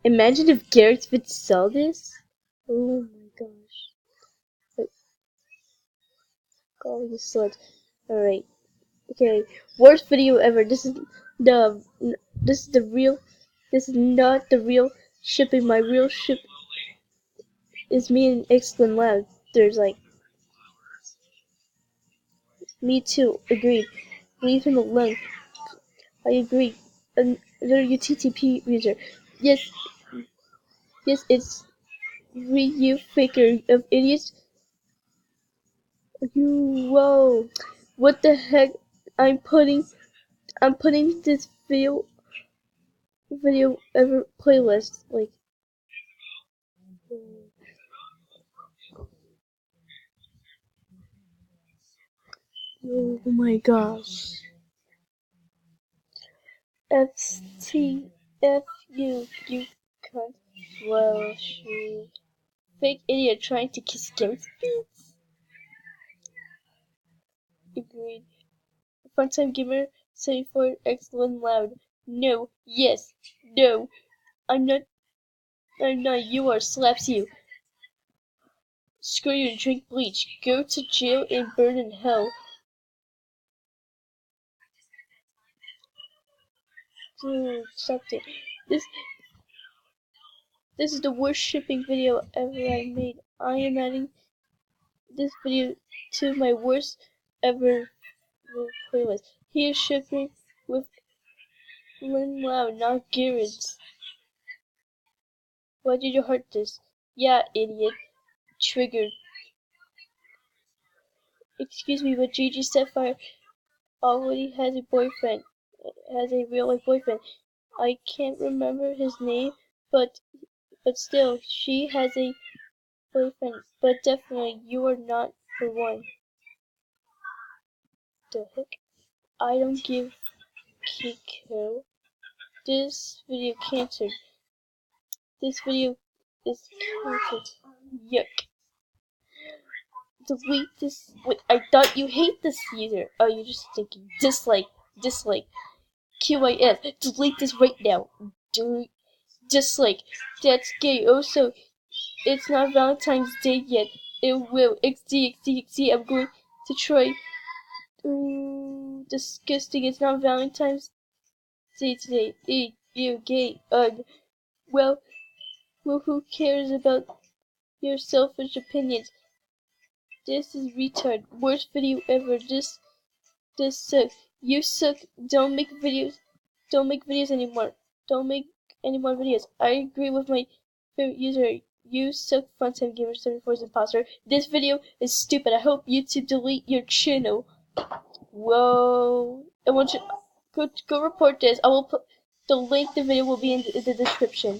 Imagine if Garrett would sell this. Oh my gosh. Like, oh, you slut. Alright. Okay. Worst video ever. The this is the real this is not the real shipping. My real ship is me and Excellent Loud. There's like me too, agreed. Leave him alone. I agree. Another UTTP user. Yes, yes, it's you faker of idiots. You whoa. What the heck? I'm putting this video ever playlist. Like oh my gosh. FTF you cunt. Well shoot. Fake idiot trying to kiss Gary's feet. Agreed. FuntimeGamer74 Excellent Loud. No, yes, no. I'm not, you are, slaps you. Screw you and drink bleach. Go to jail and burn in hell. Dude, stop it. This, this is the worst shipping video ever I made. I am adding this video to my worst ever playlist. He is shipping with Lynn Loud, not Garrett's. Why did you hurt this? Yeah, idiot. Triggered. Excuse me, but Gigi Sapphire already has a boyfriend. Has a real life boyfriend. I can't remember his name, but still, she has a boyfriend. But definitely, you are not the one. The heck? I don't give Kiko. This video cancelled. This video is cancelled. Yuck. Delete this. Wait, I thought you hate this user. Oh, you're just thinking dislike. QIF. Delete this right now. Dislike. That's gay. Also, it's not Valentine's Day yet. It will. XD. I'm going to try. Disgusting. It's not Valentine's Day today. Ew, gay. Ugh. Well, who cares about your selfish opinions? This is retard. Worst video ever. This sucks. You suck. Don't make videos. Don't make videos anymore. Don't make any more videos. I agree with my favorite user. You suck, FuntimeGamer74 Imposter. This video is stupid. I hope YouTube delete your channel. Whoa. I want you go report this. I will put the link. The video will be in the description.